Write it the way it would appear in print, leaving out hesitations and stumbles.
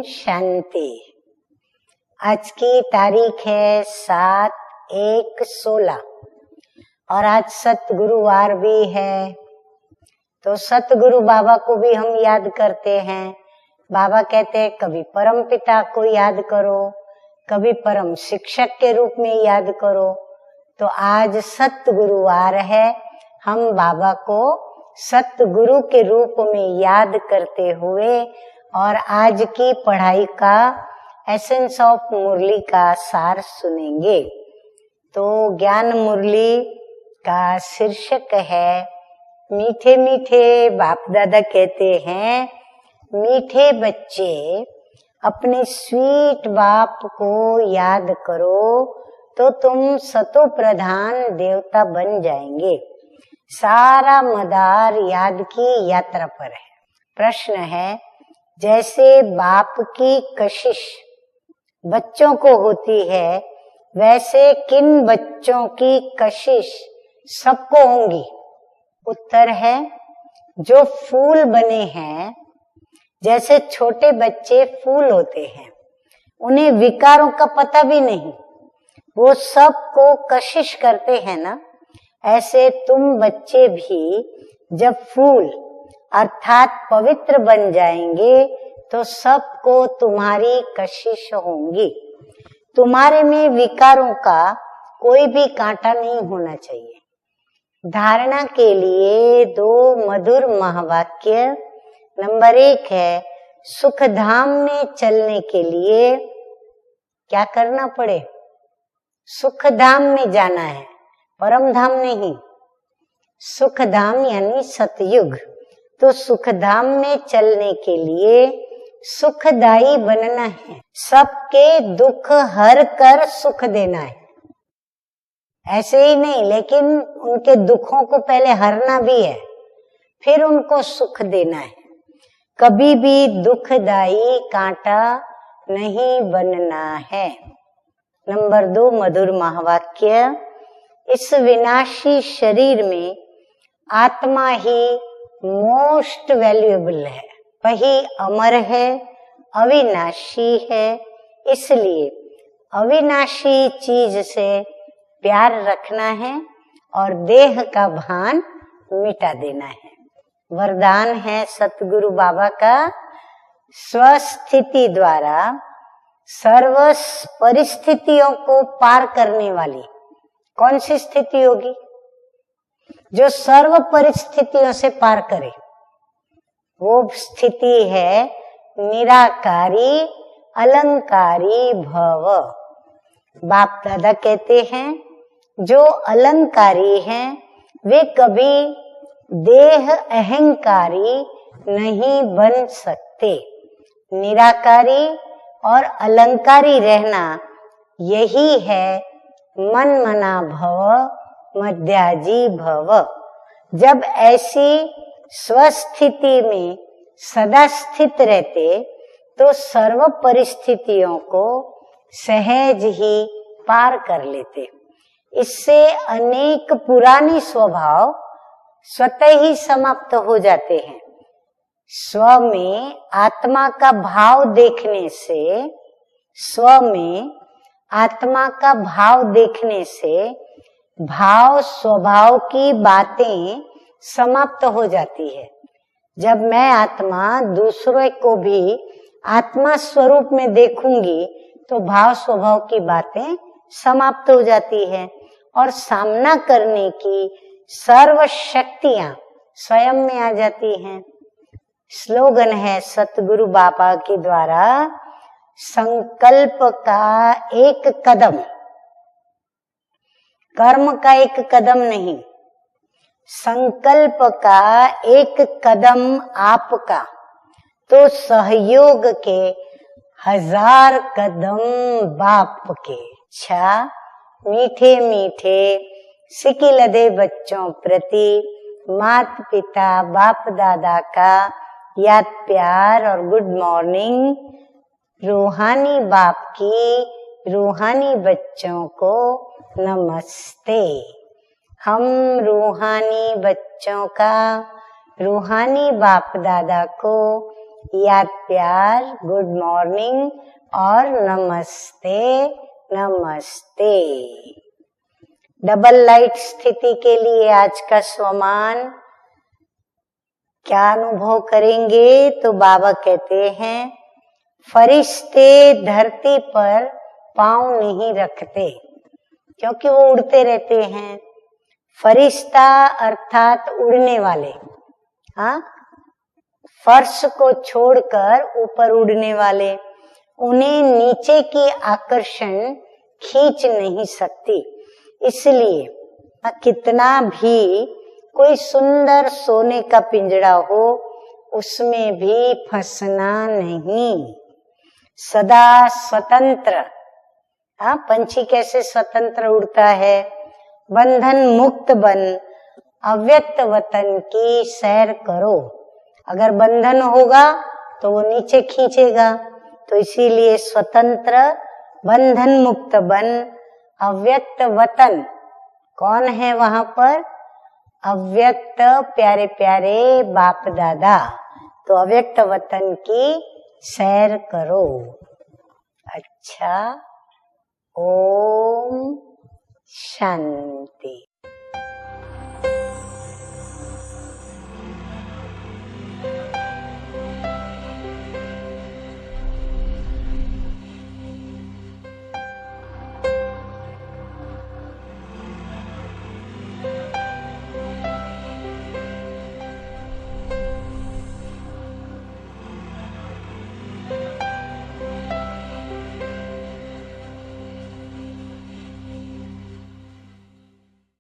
शांति। आज की तारीख है 7/1/16 और आज सतगुरुवार भी है। तो सतगुरु बाबा को भी हम याद करते हैं। बाबा कहते हैं कभी परम पिता को याद करो, कभी परम शिक्षक के रूप में याद करो। तो आज सतगुरुवार है, हम बाबा को सतगुरु के रूप में याद करते हुए और आज की पढ़ाई का एसेंस ऑफ मुरली का सार सुनेंगे। तो ज्ञान मुरली का शीर्षक है मीठे मीठे बाप दादा कहते हैं, मीठे बच्चे अपने स्वीट बाप को याद करो तो तुम सतो प्रधान देवता बन जाएंगे। सारा मदार याद की यात्रा पर है। प्रश्न है, जैसे बाप की कशिश बच्चों को होती है, वैसे किन बच्चों की कशिश सबको होंगी? उत्तर है, जो फूल बने हैं। जैसे छोटे बच्चे फूल होते हैं, उन्हें विकारों का पता भी नहीं, वो सबको कशिश करते हैं ना। ऐसे तुम बच्चे भी जब फूल अर्थात पवित्र बन जाएंगे तो सबको तुम्हारी कशिश होंगी। तुम्हारे में विकारों का कोई भी कांटा नहीं होना चाहिए। धारणा के लिए 2 मधुर महावाक्य। नंबर 1 है, सुख धाम में चलने के लिए क्या करना पड़े? सुख धाम में जाना है, परम धाम नहीं। सुख धाम यानी सतयुग। तो सुख धाम में चलने के लिए सुखदायी बनना है, सबके दुख हर कर सुख देना है। ऐसे ही नहीं, लेकिन उनके दुखों को पहले हरना भी है, फिर उनको सुख देना है। कभी भी दुखदायी कांटा नहीं बनना है। नंबर 2 मधुर महावाक्य। इस विनाशी शरीर में आत्मा ही मोस्ट वैल्यूएबल है, वही अमर है, अविनाशी है। इसलिए अविनाशी चीज से प्यार रखना है और देह का भान मिटा देना है। वरदान है सतगुरु बाबा का, स्वस्थिति द्वारा सर्व परिस्थितियों को पार करने वाली कौन सी स्थिति होगी? जो सर्व परिस्थितियों से पार करे, वो स्थिति है निराकारी अलंकारी भव। बाप दादा कहते हैं, जो अलंकारी हैं वे कभी देह अहंकारी नहीं बन सकते। निराकारी और अलंकारी रहना यही है मन मना भव मध्याजी भव। जब ऐसी स्वस्थिति में सदा स्थित रहते तो सर्व परिस्थितियों को सहज ही पार कर लेते। इससे अनेक पुराने स्वभाव स्वतः ही समाप्त हो जाते हैं। स्व में आत्मा का भाव देखने से, स्व में आत्मा का भाव देखने से भाव स्वभाव की बातें समाप्त हो जाती है। जब मैं आत्मा दूसरों को भी आत्मा स्वरूप में देखूंगी तो भाव स्वभाव की बातें समाप्त हो जाती है और सामना करने की सर्व शक्तियां स्वयं में आ जाती हैं। स्लोगन है सतगुरु बाबा के द्वारा, संकल्प का एक कदम, कर्म का एक कदम नहीं, संकल्प का एक कदम आपका तो सहयोग के 1000 कदम बाप के। अच्छा, मीठे मीठे सिकिलदे बच्चों प्रति माता पिता बाप दादा का याद प्यार और गुड मॉर्निंग। रूहानी बाप की रूहानी बच्चों को नमस्ते। हम रूहानी बच्चों का रूहानी बाप दादा को याद प्यार, गुड मॉर्निंग और नमस्ते नमस्ते। डबल लाइट स्थिति के लिए आज का स्वमान क्या अनुभव करेंगे? तो बाबा कहते हैं फरिश्ते धरती पर पांव नहीं रखते क्योंकि वो उड़ते रहते हैं। फरिश्ता अर्थात उड़ने वाले, हाँ, फर्श को छोड़कर ऊपर उड़ने वाले, उन्हें नीचे की आकर्षण खींच नहीं सकती। इसलिए कितना भी कोई सुंदर सोने का पिंजड़ा हो, उसमें भी फंसना नहीं, सदा स्वतंत्र। हाँ, पंछी कैसे स्वतंत्र उड़ता है? बंधन मुक्त बन अव्यक्त वतन की सैर करो। अगर बंधन होगा तो वो नीचे खींचेगा, तो इसीलिए स्वतंत्र बंधन मुक्त बन अव्यक्त वतन। कौन है वहां पर? अव्यक्त प्यारे प्यारे बाप दादा। तो अव्यक्त वतन की सैर करो। अच्छा, ओम शांति।